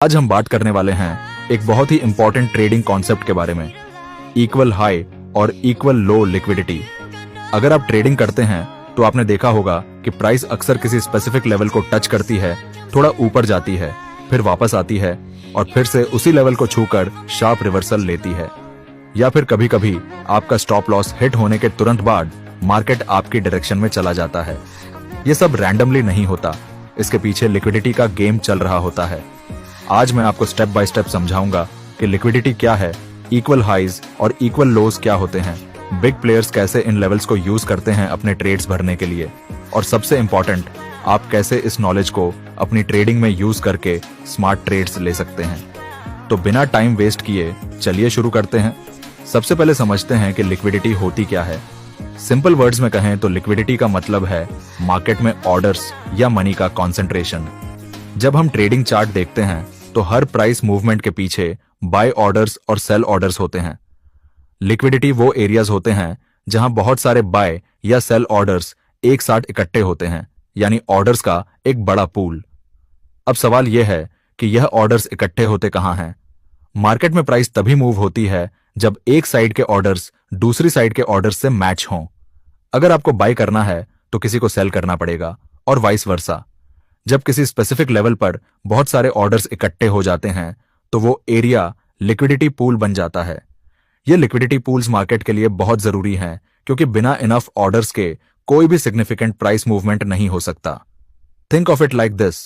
आज हम बात करने वाले हैं एक बहुत ही इंपॉर्टेंट ट्रेडिंग कॉन्सेप्ट के बारे में, इक्वल हाई और इक्वल लो लिक्विडिटी। अगर आप ट्रेडिंग करते हैं तो आपने देखा होगा कि प्राइस अक्सर किसी स्पेसिफिक लेवल को टच करती है, थोड़ा ऊपर जाती है, फिर वापस आती है और फिर से उसी लेवल को छूकर शार्प रिवर्सल लेती है। या फिर कभी कभी आपका स्टॉप लॉस हिट होने के तुरंत बाद मार्केट आपकी डायरेक्शन में चला जाता है। ये सब रैंडमली नहीं होता, इसके पीछे लिक्विडिटी का गेम चल रहा होता है। आज मैं आपको स्टेप बाय स्टेप समझाऊंगा कि लिक्विडिटी क्या है, इक्वल हाइज और इक्वल लोज क्या होते हैं, बिग प्लेयर्स कैसे इन लेवल्स को यूज करते हैं अपने ट्रेड्स भरने के लिए, और सबसे इंपॉर्टेंट, आप कैसे इस नॉलेज को अपनी ट्रेडिंग में यूज करके स्मार्ट ट्रेड्स ले सकते हैं। तो बिना टाइम वेस्ट किए चलिए शुरू करते हैं। सबसे पहले समझते हैं कि लिक्विडिटी होती क्या है। सिंपल वर्ड्स में कहें तो लिक्विडिटी का मतलब है मार्केट में ऑर्डर्स या मनी का कॉन्सेंट्रेशन। जब हम ट्रेडिंग चार्ट देखते हैं तो हर प्राइस मूवमेंट के पीछे बाय ऑर्डर्स और सेल ऑर्डर्स होते हैं। लिक्विडिटी वो एरियाज होते हैं जहां बहुत सारे बाय या सेल ऑर्डर्स एक साथ इकट्ठे होते हैं, यानी ऑर्डर्स का एक बड़ा पूल। अब सवाल यह है कि यह ऑर्डर्स इकट्ठे होते कहां हैं। मार्केट में प्राइस तभी मूव होती है जब एक साइड के ऑर्डर्स दूसरी साइड के ऑर्डर्स से मैच हों। अगर आपको बाय करना है तो किसी को सेल करना पड़ेगा और वाइस वर्सा। जब किसी स्पेसिफिक लेवल पर बहुत सारे ऑर्डर्स इकट्ठे हो जाते हैं तो वो एरिया लिक्विडिटी पूल बन जाता है। ये लिक्विडिटी पूल्स मार्केट के लिए बहुत जरूरी हैं क्योंकि बिना इनफ ऑर्डर्स के कोई भी सिग्निफिकेंट प्राइस मूवमेंट नहीं हो सकता। Think of it like this,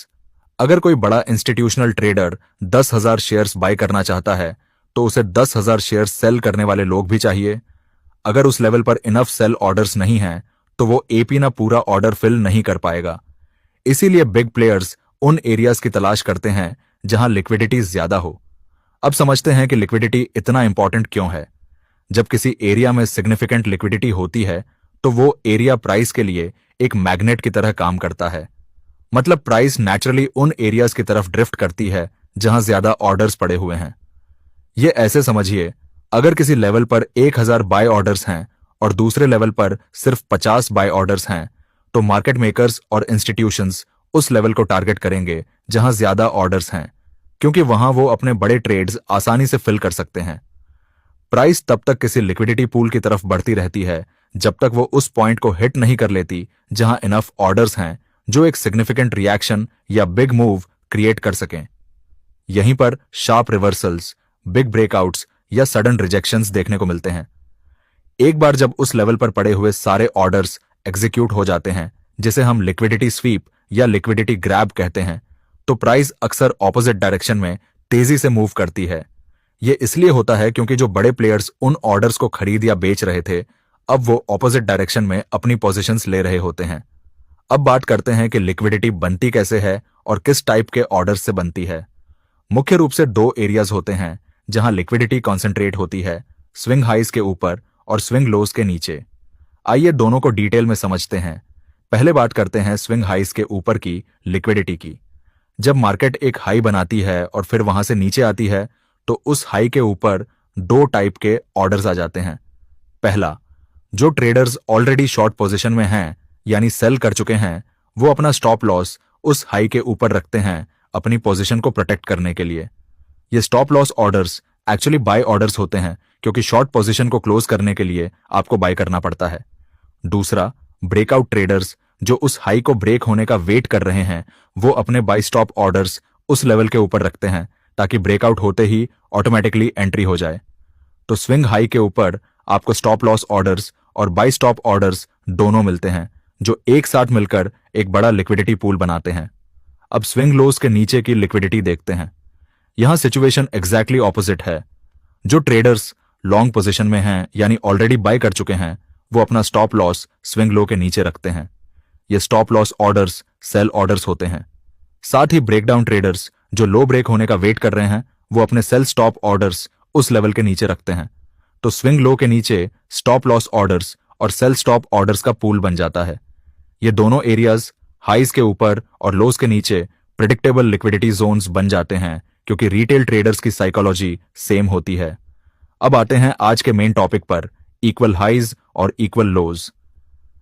अगर कोई बड़ा इंस्टीट्यूशनल ट्रेडर 10,000 शेयर्स बाय करना चाहता है तो उसे 10,000 शेयर्स सेल करने वाले लोग भी चाहिए। अगर उस लेवल पर इनफ सेल ऑर्डर्स नहीं हैं तो वो एपी ना पूरा ऑर्डर फिल नहीं कर पाएगा। इसीलिए बिग प्लेयर्स उन एरियाज की तलाश करते हैं जहां लिक्विडिटी ज्यादा हो। अब समझते हैं कि लिक्विडिटी इतना इंपॉर्टेंट क्यों है। जब किसी एरिया में सिग्निफिकेंट लिक्विडिटी होती है तो वो एरिया प्राइस के लिए एक मैग्नेट की तरह काम करता है। मतलब प्राइस नेचुरली उन एरियाज की तरफ ड्रिफ्ट करती है जहां ज्यादा ऑर्डर्स पड़े हुए हैं। ये ऐसे समझिए, अगर किसी लेवल पर 1000 बाय ऑर्डर्स हैं और दूसरे लेवल पर सिर्फ 50 बाय ऑर्डर्स हैं तो मार्केट मेकर्स और इंस्टीट्यूशंस उस लेवल को टारगेट करेंगे जहां ज्यादा ऑर्डर्स हैं, क्योंकि वहां वो अपने बड़े ट्रेड्स आसानी से फिल कर सकते हैं। प्राइस तब तक किसी लिक्विडिटी पूल की तरफ बढ़ती रहती है जब तक वो उस पॉइंट को हिट नहीं कर लेती जहां इनफ ऑर्डर्स हैं जो एक सिग्निफिकेंट रिएक्शन या बिग मूव क्रिएट कर सकें। यहीं पर शार्प रिवर्सल्स, बिग ब्रेकआउट्स या सडन रिजेक्शंस देखने को मिलते हैं। एक बार जब उस लेवल पर पड़े हुए सारे ऑर्डर्स एग्जीक्यूट हो जाते हैं, जिसे हम लिक्विडिटी स्वीप या लिक्विडिटी ग्रैब कहते हैं, तो प्राइस अक्सर ऑपोजिट डायरेक्शन में तेजी से मूव करती है। यह इसलिए होता है क्योंकि जो बड़े प्लेयर्स उन ऑर्डर्स को खरीद या बेच रहे थे, अब वो ऑपोजिट डायरेक्शन में अपनी पोजीशंस ले रहे होते हैं। अब बात करते हैं कि लिक्विडिटी बनती कैसे है और किस टाइप के ऑर्डर्स से बनती है। मुख्य रूप से दो एरियाज होते हैं जहां लिक्विडिटी कॉन्सेंट्रेट होती है, स्विंग हाइज के ऊपर और स्विंग लोज के नीचे। आइए दोनों को डिटेल में समझते हैं। पहले बात करते हैं स्विंग हाइज के ऊपर की लिक्विडिटी की। जब मार्केट एक हाई बनाती है और फिर वहां से नीचे आती है तो उस हाई के ऊपर दो टाइप के ऑर्डर्स आ जाते हैं। पहला, जो ट्रेडर्स ऑलरेडी शॉर्ट पोजीशन में हैं यानी सेल कर चुके हैं, वो अपना स्टॉप लॉस उस हाई के ऊपर रखते हैं अपनी पोजीशन को प्रोटेक्ट करने के लिए। ये stop loss orders actually buy orders होते हैं क्योंकि शॉर्ट पोजीशन को क्लोज करने के लिए आपको बाय करना पड़ता है। दूसरा, ब्रेकआउट ट्रेडर्स जो उस हाई को ब्रेक होने का वेट कर रहे हैं, वो अपने बाय स्टॉप ऑर्डर्स उस लेवल के ऊपर रखते हैं ताकि ब्रेकआउट होते ही ऑटोमेटिकली एंट्री हो जाए। तो स्विंग हाई के ऊपर आपको स्टॉप लॉस ऑर्डर्स और बाय स्टॉप ऑर्डर्स दोनों मिलते हैं जो एक साथ मिलकर एक बड़ा लिक्विडिटी पूल बनाते हैं। अब स्विंग लोज के नीचे की लिक्विडिटी देखते हैं। यहां सिचुएशन एग्जैक्टली ऑपोजिट है। जो ट्रेडर्स लॉन्ग पोजीशन में हैं यानी ऑलरेडी बाय कर चुके हैं, वो अपना स्टॉप लॉस स्विंग लो के नीचे रखते हैं। ये stop loss orders sell orders होते हैं। साथ ही ब्रेकडाउन ट्रेडर्स जो लो ब्रेक होने का वेट कर रहे हैं, वो अपने सेल स्टॉप ऑर्डर्स उस लेवल के नीचे रखते हैं। तो स्विंग लो के नीचे स्टॉप लॉस ऑर्डर्स और सेल स्टॉप ऑर्डर्स का पूल बन जाता है। ये दोनों एरियाज हाइज के ऊपर और लोज के नीचे प्रेडिक्टेबल लिक्विडिटी जोन्स बन जाते हैं क्योंकि रिटेल ट्रेडर्स की साइकोलॉजी सेम होती है। अब आते हैं आज के मेन टॉपिक पर, इक्वल हाइज और इक्वल लोज।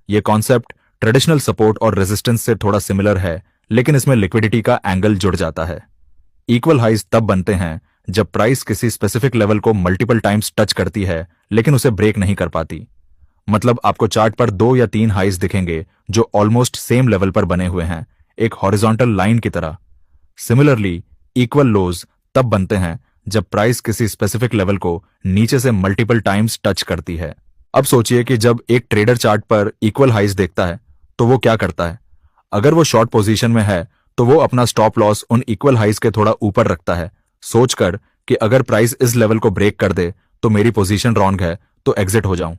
ये कॉन्सेप्ट ट्रेडिशनल सपोर्ट और रेजिस्टेंस से थोड़ा सिमिलर है, लेकिन इसमें लिक्विडिटी का एंगल जुड़ जाता है। इक्वल हाइज तब बनते हैं जब प्राइस किसी स्पेसिफिक लेवल को मल्टीपल टाइम्स टच करती है लेकिन उसे ब्रेक नहीं कर पाती। मतलब आपको चार्ट पर 2 या 3 हाइज दिखेंगे जो ऑलमोस्ट सेम लेवल पर बने हुए हैं, एक हॉरिजॉन्टल लाइन की तरह। सिमिलरली इक्वल लोज तब बनते हैं जब प्राइस किसी स्पेसिफिक लेवल को नीचे से मल्टीपल टाइम्स टच करती है। अब सोचिए कि जब एक ट्रेडर चार्ट पर इक्वल हाइज देखता है तो वो क्या करता है। अगर वो शॉर्ट पोजीशन में है तो वो अपना स्टॉप लॉस उन इक्वल हाइज के थोड़ा ऊपर रखता है, सोचकर कि अगर प्राइस इस लेवल को ब्रेक कर दे तो मेरी पोजीशन रॉन्ग है तो एग्जिट हो जाऊं।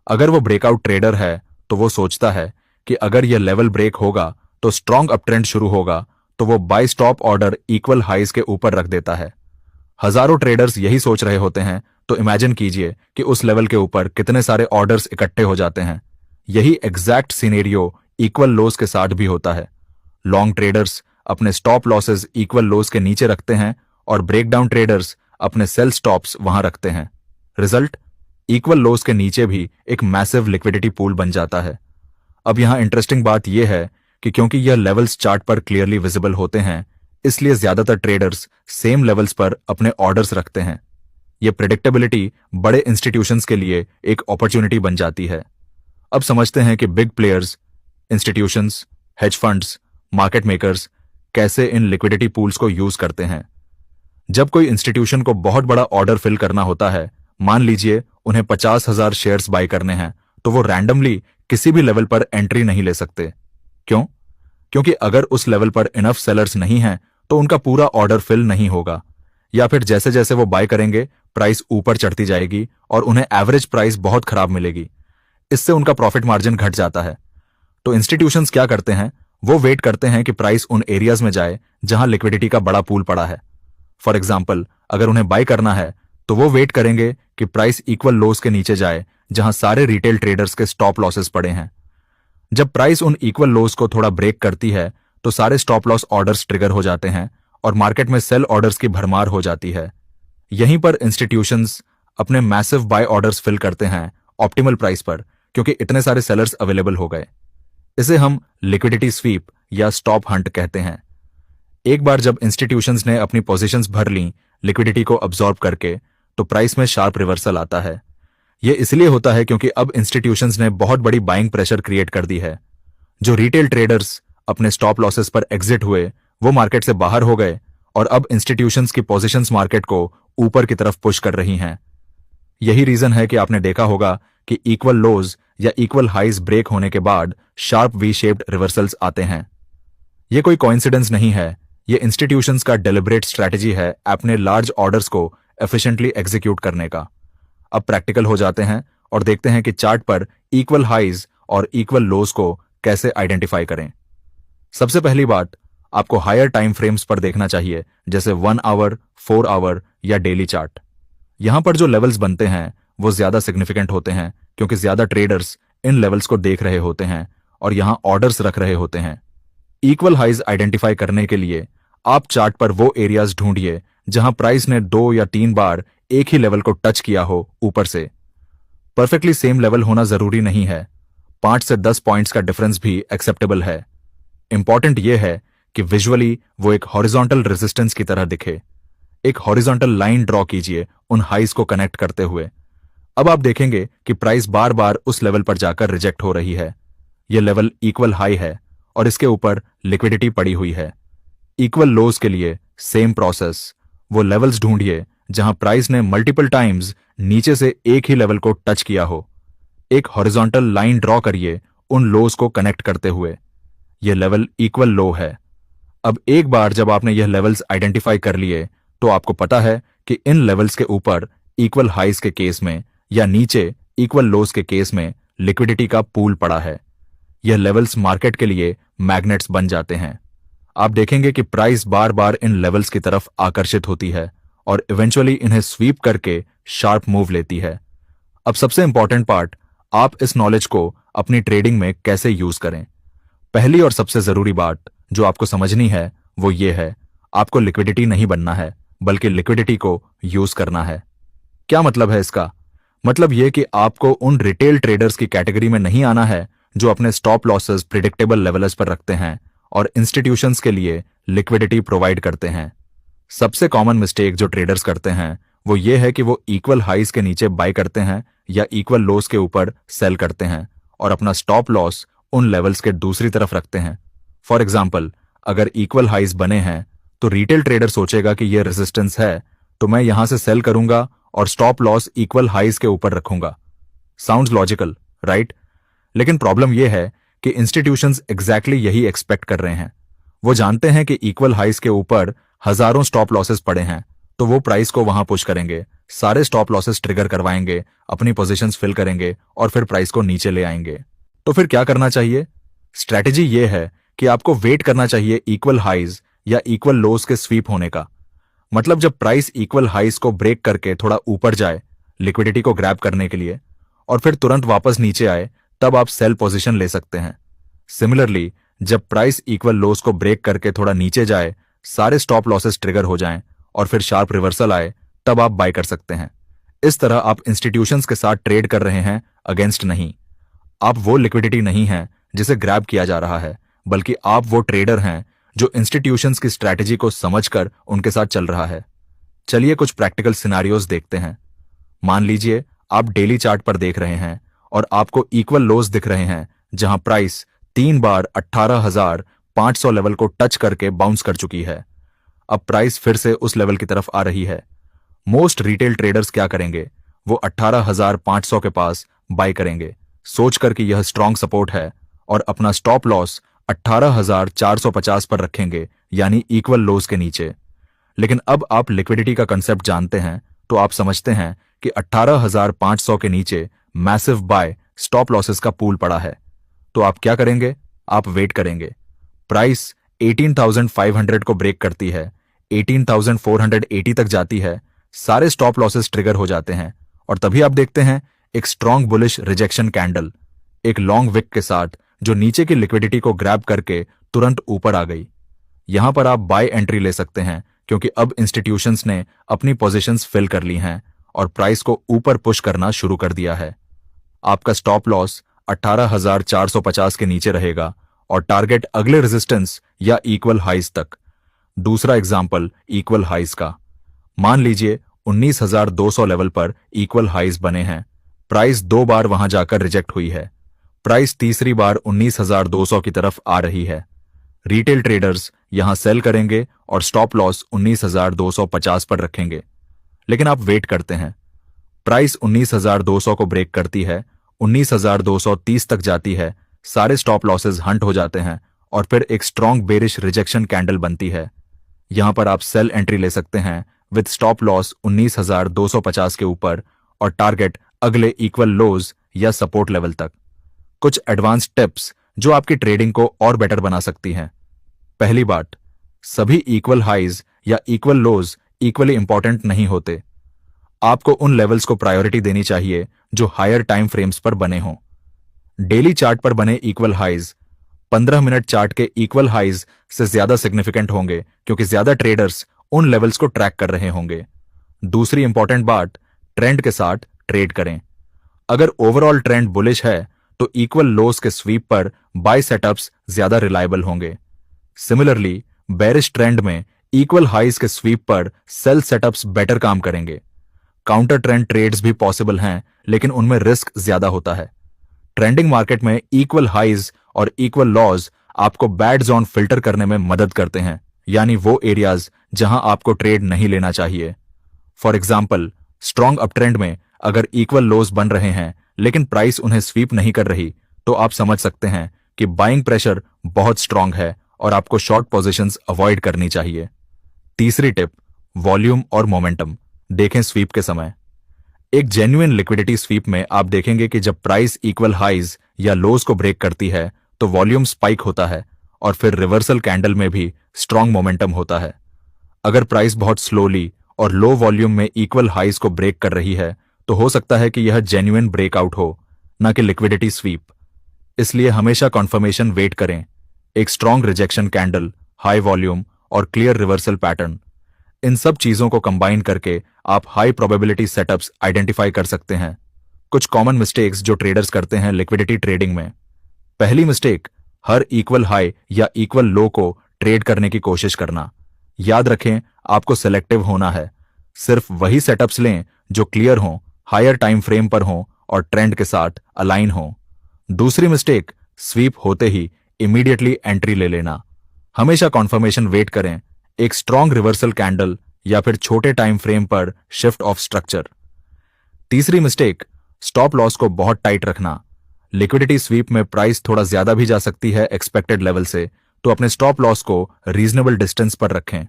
अगर वो ब्रेकआउट ट्रेडर है तो वो सोचता है कि अगर यह लेवल ब्रेक होगा तो स्ट्रॉन्ग अपट्रेंड शुरू होगा, तो वो buy stop order equal highs के ऊपर रख देता है। हजारों ट्रेडर्स यही सोच रहे होते हैं, तो इमेजिन कीजिए कि उस लेवल के ऊपर कितने सारे ऑर्डर्स इकट्ठे हो जाते हैं। यही एग्जैक्ट सिनेरियो इक्वल लोस के साथ भी होता है। लॉन्ग ट्रेडर्स अपने स्टॉप लॉसेस इक्वल लोस के नीचे रखते हैं और ब्रेकडाउन ट्रेडर्स अपने सेल स्टॉप्स वहां रखते हैं। रिजल्ट, इक्वल लोस के नीचे भी एक मैसिव लिक्विडिटी पूल बन जाता है। अब यहां इंटरेस्टिंग बात यह है कि क्योंकि यह लेवल्स चार्ट पर क्लियरली विजिबल होते हैं, इसलिए ज्यादातर ट्रेडर्स सेम लेवल्स पर अपने ऑर्डर्स रखते हैं। यह प्रेडिक्टेबिलिटी बड़े इंस्टीट्यूशंस के लिए एक अपॉर्चुनिटी बन जाती है। अब समझते हैं कि big players, institutions, hedge funds, market makers कैसे इन लिक्विडिटी पूल्स को यूज करते हैं। जब कोई इंस्टीट्यूशन को बहुत बड़ा ऑर्डर फिल करना होता है, मान लीजिए उन्हें 50,000 शेयर्स बाय करने हैं, तो वो रैंडमली किसी भी लेवल पर एंट्री नहीं ले सकते। क्यों? क्योंकि अगर उस लेवल पर इनफ सेलर्स नहीं हैं तो उनका पूरा ऑर्डर फिल नहीं होगा, या फिर जैसे जैसे वो बाय करेंगे प्राइस ऊपर चढ़ती जाएगी और उन्हें एवरेज प्राइस बहुत खराब मिलेगी। इससे उनका प्रॉफिट मार्जिन घट जाता है। तो इंस्टीट्यूशंस क्या करते हैं, वो वेट करते हैं कि प्राइस उन एरियाज में जाए जहां लिक्विडिटी का बड़ा पूल पड़ा है। फॉर एग्जाम्पल, अगर उन्हें बाय करना है तो वो वेट करेंगे कि प्राइस इक्वल लोस के नीचे जाए जहां सारे रिटेल ट्रेडर्स के स्टॉप लॉसेस पड़े हैं। जब प्राइस उन इक्वल लोस को थोड़ा ब्रेक करती है तो सारे स्टॉप लॉस ऑर्डर्स ट्रिगर हो जाते हैं और मार्केट में सेल ऑर्डर्स की भरमार हो जाती है। यहीं पर इंस्टीट्यूशंस अपने मैसिव बाय ऑर्डर्स फिल करते हैं ऑप्टिमल प्राइस पर, क्योंकि इतने सारे सेलर्स अवेलेबल हो गए। इसे हम लिक्विडिटी स्वीप या स्टॉप हंट कहते हैं। एक बार जब इंस्टीट्यूशंस ने अपनी पोजीशंस भर ली लिक्विडिटी को अब्सॉर्ब करके, तो प्राइस में शार्प रिवर्सल आता है। यह इसलिए होता है क्योंकि अब इंस्टीट्यूशंस ने बहुत बड़ी बाइंग प्रेशर क्रिएट कर दी है। जो रिटेल ट्रेडर्स अपने स्टॉप लॉसेस पर एग्जिट हुए वो मार्केट से बाहर हो गए और अब इंस्टीट्यूशंस की पोजीशंस मार्केट को ऊपर की तरफ पुश कर रही हैं। यही रीजन है कि आपने देखा होगा कि इक्वल लोज या इक्वल हाइज ब्रेक होने के बाद शार्प वी शेप्ड रिवर्सल्स आते हैं। यह कोई कोइंसिडेंस नहीं है, यह इंस्टीट्यूशंस का डेलिब्रेट स्ट्रैटेजी है अपने लार्ज ऑर्डर्स को एफिशिएंटली एग्जीक्यूट करने का। अब प्रैक्टिकल हो जाते हैं और देखते हैं कि चार्ट पर इक्वल हाइज और इक्वल लोज को कैसे आइडेंटिफाई करें। सबसे पहली बात, आपको हायर टाइम फ्रेम्स पर देखना चाहिए, जैसे 1 आवर, 4 आवर या डेली चार्ट। यहां पर जो लेवल्स बनते हैं वो ज्यादा सिग्निफिकेंट होते हैं क्योंकि ज्यादा ट्रेडर्स इन लेवल्स को देख रहे होते हैं और यहां ऑर्डर्स रख रहे होते हैं। इक्वल हाइज आइडेंटिफाई करने के लिए आप चार्ट पर वो एरियाज ढूंढिए जहां प्राइस ने 2 या 3 बार एक ही लेवल को टच किया हो ऊपर से। परफेक्टली सेम लेवल होना जरूरी नहीं है, 5 से 10 पॉइंट्स का डिफरेंस भी एक्सेप्टेबल है। इंपॉर्टेंट यह है कि विजुअली वो एक हॉरिजॉन्टल रेजिस्टेंस की तरह दिखे। एक हॉरिजॉन्टल लाइन ड्रॉ कीजिए उन हाइज को कनेक्ट करते हुए। अब आप देखेंगे कि प्राइस बार बार उस लेवल पर जाकर रिजेक्ट हो रही है। यह लेवल इक्वल हाई है और इसके ऊपर लिक्विडिटी पड़ी हुई है। इक्वल लोज के लिए सेम प्रोसेस, वो लेवल्स ढूंढिए जहां प्राइस ने मल्टीपल टाइम्स नीचे से एक ही लेवल को टच किया हो। एक हॉरिजॉन्टल लाइन ड्रॉ करिए उन लोज को कनेक्ट करते हुए। यह लेवल इक्वल लो है। अब एक बार जब आपने यह लेवल्स आइडेंटिफाई कर लिए तो आपको पता है कि इन लेवल्स के ऊपर इक्वल हाइज के केस में या नीचे इक्वल लोज के केस में लिक्विडिटी का पूल पड़ा है। यह लेवल्स मार्केट के लिए मैग्नेट्स बन जाते हैं। आप देखेंगे कि प्राइस बार बार इन लेवल्स की तरफ आकर्षित होती है और इवेंचुअली इन्हें स्वीप करके शार्प मूव लेती है। अब सबसे इंपॉर्टेंट पार्ट, आप इस नॉलेज को अपनी ट्रेडिंग में कैसे यूज करें। पहली और सबसे जरूरी बात जो आपको समझनी है वो ये है, आपको लिक्विडिटी नहीं बनना है बल्कि लिक्विडिटी को यूज करना है। क्या मतलब है इसका? मतलब यह कि आपको उन रिटेल ट्रेडर्स की कैटेगरी में नहीं आना है जो अपने स्टॉप लॉसेस प्रिडिक्टेबल लेवल्स पर रखते हैं और इंस्टीट्यूशंस के लिए लिक्विडिटी प्रोवाइड करते हैं। सबसे कॉमन मिस्टेक जो ट्रेडर्स करते हैं वो ये है कि वो इक्वल हाइज के नीचे बाय करते हैं या इक्वल लोस के ऊपर सेल करते हैं और अपना स्टॉप लॉस उन लेवल्स के दूसरी तरफ रखते हैं। फॉर एग्जाम्पल, अगर इक्वल हाइज बने हैं तो रिटेल ट्रेडर सोचेगा कि ये रेजिस्टेंस है तो मैं यहां से सेल करूंगा और स्टॉप लॉस इक्वल हाइज के ऊपर रखूंगा। Sounds logical, right? लेकिन प्रॉब्लम यह है कि इंस्टीट्यूशंस एग्जैक्टली यही एक्सपेक्ट कर रहे हैं। वो जानते हैं कि इक्वल हाइज के ऊपर हजारों स्टॉप लॉसेस पड़े हैं तो वो प्राइस को वहां पुश करेंगे, सारे स्टॉप लॉसेस ट्रिगर करवाएंगे, अपनी पोजीशंस फिल करेंगे और फिर प्राइस को नीचे ले आएंगे। तो फिर क्या करना चाहिए? स्ट्रैटेजी ये है कि आपको वेट करना चाहिए इक्वल हाइज या इक्वल लोस के स्वीप होने का। मतलब जब प्राइस इक्वल हाइज को ब्रेक करके थोड़ा ऊपर जाए लिक्विडिटी को ग्रैब करने के लिए और फिर तुरंत वापस नीचे आए, तब आप सेल पोजीशन ले सकते हैं। सिमिलरली, जब प्राइस इक्वल लोस को ब्रेक करके थोड़ा नीचे जाए, सारे स्टॉप लॉसेस ट्रिगर हो जाएं और फिर शार्प रिवर्सल आए, तब आप बाय कर सकते हैं। इस तरह आप इंस्टीट्यूशंस के साथ ट्रेड कर रहे हैं, अगेंस्ट नहीं। आप वो लिक्विडिटी नहीं हैं जिसे ग्रैब किया जा रहा है, बल्कि आप वो ट्रेडर हैं जो इंस्टीट्यूशंस की स्ट्रैटेजी को समझकर उनके साथ चल रहा है। चलिए कुछ प्रैक्टिकल सिनारियोज देखते हैं। मान लीजिए आप डेली चार्ट पर देख रहे हैं और आपको इक्वल लोस दिख रहे हैं जहां प्राइस 3 बार 18,500 लेवल को टच करके बाउंस कर चुकी है। अब प्राइस फिर से उस लेवल की तरफ आ रही है। मोस्ट रिटेल ट्रेडर्स क्या करेंगे? वो 18,500 के पास बाय करेंगे, सोचकर कि यह स्ट्रॉन्ग सपोर्ट है, और अपना स्टॉप लॉस 18,450 पर रखेंगे, यानी इक्वल लोस के नीचे। लेकिन अब आप लिक्विडिटी का कंसेप्ट जानते हैं तो आप समझते हैं कि 18,500 के नीचे मैसिव बाय स्टॉप लॉसेस का पूल पड़ा है। तो आप क्या करेंगे? आप वेट करेंगे। प्राइस 18,500 को ब्रेक करती है, 18,480 तक जाती है, सारे स्टॉप लॉसेस ट्रिगर हो जाते हैं और तभी आप देखते हैं एक स्ट्रॉन्ग बुलिश रिजेक्शन कैंडल, एक लॉन्ग विक के साथ, जो नीचे की लिक्विडिटी को ग्रैब करके तुरंत ऊपर आ गई। यहां पर आप बाय एंट्री ले सकते हैं क्योंकि अब इंस्टीट्यूशंस ने अपनी पोजीशंस फिल कर ली हैं और प्राइस को ऊपर पुश करना शुरू कर दिया है। आपका स्टॉप लॉस 18,450 के नीचे रहेगा और टारगेट अगले रेजिस्टेंस या इक्वल हाइज तक। दूसरा एग्जांपल इक्वल हाइज का। मान लीजिए 19,200 लेवल पर इक्वल हाइज बने हैं। प्राइस 2 बार वहां जाकर रिजेक्ट हुई है। प्राइस तीसरी बार 19,200 की तरफ आ रही है। रिटेल ट्रेडर्स यहां सेल करेंगे और स्टॉप लॉस 19,250 पर रखेंगे। लेकिन आप वेट करते हैं। प्राइस 19,200 को ब्रेक करती है, 19,230 तक जाती है, सारे स्टॉप लॉसेस हंट हो जाते हैं और फिर एक स्ट्रॉन्ग बेरिश रिजेक्शन कैंडल बनती है। यहां पर आप सेल एंट्री ले सकते हैं विद स्टॉप लॉस 19,250 के ऊपर और टारगेट अगले इक्वल लोज या सपोर्ट लेवल तक। कुछ एडवांस टिप्स जो आपकी ट्रेडिंग को और बेटर बना सकती हैं। पहली बात, सभी इक्वल हाइज या इक्वल लोज इक्वली इंपॉर्टेंट नहीं होते। आपको उन लेवल्स को प्रायोरिटी देनी चाहिए जो हायर टाइम फ्रेम्स पर बने हों। डेली चार्ट पर बने इक्वल हाइज 15 मिनट चार्ट के इक्वल हाइज से ज्यादा सिग्निफिकेंट होंगे क्योंकि ज्यादा ट्रेडर्स उन लेवल्स को ट्रैक कर रहे होंगे। दूसरी इंपॉर्टेंट बात, ट्रेंड के साथ ट्रेड करें। अगर ओवरऑल ट्रेंड बुलिश है तो इक्वल लोस के स्वीप पर बाय सेटअप्स ज्यादा रिलायबल होंगे। सिमिलरली, बेरिश ट्रेंड में इक्वल हाइज के स्वीप पर सेल सेटअप्स बेटर काम करेंगे। काउंटर ट्रेंड ट्रेड्स भी पॉसिबल हैं, लेकिन उनमें रिस्क ज्यादा होता है। ट्रेंडिंग मार्केट में इक्वल हाइज और इक्वल लॉज आपको बैड जोन फिल्टर करने में मदद करते हैं, यानी वो एरियाज जहां आपको ट्रेड नहीं लेना चाहिए। फॉर एग्जाम्पल, स्ट्रॉन्ग अपट्रेंड में अगर इक्वल लोज बन रहे हैं लेकिन प्राइस उन्हें स्वीप नहीं कर रही, तो आप समझ सकते हैं कि बाइंग प्रेशर बहुत स्ट्रॉन्ग है और आपको शॉर्ट पोजीशंस अवॉइड करनी चाहिए। तीसरी टिप, वॉल्यूम और मोमेंटम देखें स्वीप के समय। एक जेन्युइन लिक्विडिटी स्वीप में आप देखेंगे कि जब प्राइस इक्वल हाइज या लोज को ब्रेक करती है तो वॉल्यूम स्पाइक होता है और फिर रिवर्सल कैंडल में भी स्ट्रॉन्ग मोमेंटम होता है। अगर प्राइस बहुत स्लोली और लो वॉल्यूम में इक्वल हाइज को ब्रेक कर रही है तो हो सकता है कि यह जेन्युइन ब्रेकआउट हो, न कि लिक्विडिटी स्वीप। इसलिए हमेशा कॉन्फर्मेशन वेट करें। एक strong rejection candle, high volume और क्लियर रिवर्सल पैटर्न, इन सब चीजों को कंबाइन करके आप हाई प्रोबेबिलिटी सेटअप्स आइडेंटिफाई कर सकते हैं। कुछ कॉमन मिस्टेक्स जो ट्रेडर्स करते हैं लिक्विडिटी ट्रेडिंग में। पहली मिस्टेक, हर इक्वल हाई या इक्वल लो को ट्रेड करने की कोशिश करना। याद रखें, आपको सेलेक्टिव होना है। सिर्फ वही सेटअप्स लें जो क्लियर हों, हायर टाइम फ्रेम पर हों और ट्रेंड के साथ अलाइन हों। दूसरी मिस्टेक, स्वीप होते ही इमीडिएटली एंट्री ले लेना। हमेशा कॉन्फर्मेशन वेट करें, एक स्ट्रॉन्ग रिवर्सल कैंडल या फिर छोटे टाइम फ्रेम पर शिफ्ट ऑफ स्ट्रक्चर। तीसरी मिस्टेक, स्टॉप लॉस को बहुत टाइट रखना। लिक्विडिटी स्वीप में प्राइस थोड़ा ज्यादा भी जा सकती है एक्सपेक्टेड लेवल से, तो अपने स्टॉप लॉस को रीजनेबल डिस्टेंस पर रखें।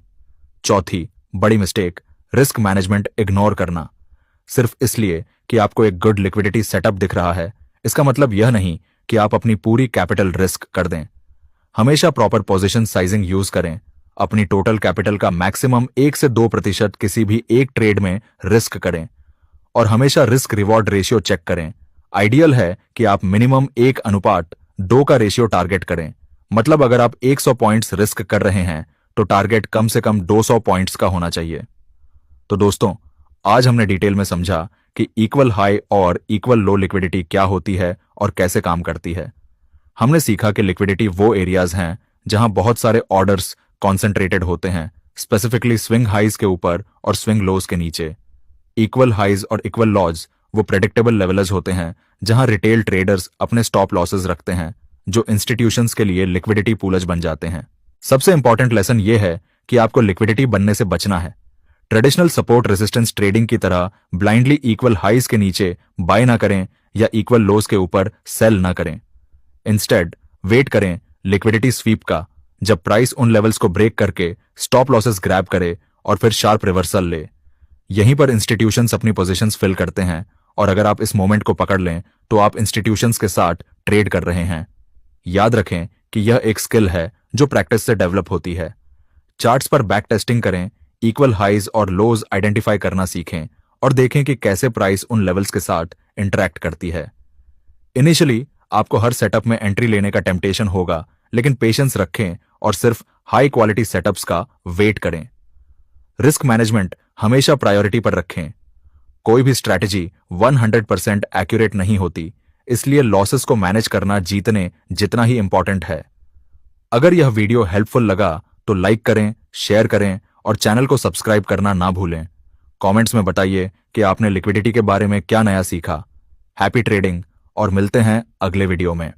चौथी बड़ी मिस्टेक, रिस्क मैनेजमेंट इग्नोर करना। सिर्फ इसलिए कि आपको एक गुड लिक्विडिटी सेटअप दिख रहा है, इसका मतलब यह नहीं कि आप अपनी पूरी कैपिटल रिस्क कर दें। हमेशा प्रॉपर पोजीशन साइजिंग यूज करें। अपनी टोटल कैपिटल का मैक्सिमम 1 से 2% किसी भी एक ट्रेड में रिस्क करें और हमेशा रिस्क रिवॉर्ड रेशियो चेक करें। आइडियल है कि आप मिनिमम 1:2 का रेशियो टारगेट करें। मतलब अगर आप 100 पॉइंट्स रिस्क कर रहे हैं तो टारगेट कम से कम 200 पॉइंट्स का होना चाहिए। तो दोस्तों, आज हमने डिटेल में समझा कि इक्वल हाई और इक्वल लो लिक्विडिटी क्या होती है और कैसे काम करती है। हमने सीखा कि लिक्विडिटी वो एरियाज हैं जहां बहुत सारे ऑर्डर्स कॉन्सेंट्रेटेड होते हैं, स्पेसिफिकली स्विंग हाइज के ऊपर और स्विंग लोज के नीचे। इक्वल हाइज और इक्वल लॉज वो प्रेडिक्टेबल लेवल्स होते हैं जहां रिटेल ट्रेडर्स अपने स्टॉप लॉसेस रखते हैं, जो इंस्टीट्यूशंस के लिए लिक्विडिटी पूलज बन जाते हैं। सबसे इंपॉर्टेंट लेसन ये है कि आपको लिक्विडिटी बनने से बचना है। ट्रेडिशनल सपोर्ट रेजिस्टेंस ट्रेडिंग की तरह ब्लाइंडली इक्वल हाइज के नीचे बाय ना करें या इक्वल लोज के ऊपर सेल ना करें। इंस्टेड वेट करें लिक्विडिटी स्वीप का, जब प्राइस उन लेवल्स को ब्रेक करके स्टॉप लॉसेस ग्रैब करे और फिर शार्प रिवर्सल ले। यहीं पर इंस्टीट्यूशंस अपनी पोजीशंस फिल करते हैं और अगर आप इस मोमेंट को पकड़ लें तो आप इंस्टीट्यूशंस के साथ ट्रेड कर रहे हैं। याद रखें कि यह एक स्किल है जो प्रैक्टिस से डेवलप होती है। चार्ट्स पर बैक टेस्टिंग करें, इक्वल हाइज और लोज आइडेंटिफाई करना सीखें और देखें कि कैसे प्राइस उन लेवल्स के साथ इंटरैक्ट करती है। इनिशियली आपको हर सेटअप में एंट्री लेने का टेम्पटेशन होगा, लेकिन पेशेंस रखें और सिर्फ हाई क्वालिटी सेटअप्स का वेट करें। रिस्क मैनेजमेंट हमेशा प्रायोरिटी पर रखें। कोई भी स्ट्रैटेजी 100% एक्यूरेट नहीं होती, इसलिए लॉसेस को मैनेज करना जीतने जितना ही इंपॉर्टेंट है। अगर यह वीडियो हेल्पफुल लगा तो लाइक करें, शेयर करें और चैनल को सब्सक्राइब करना ना भूलें। कमेंट्स में बताइए कि आपने लिक्विडिटी के बारे में क्या नया सीखा। हैप्पी ट्रेडिंग और मिलते हैं अगले वीडियो में।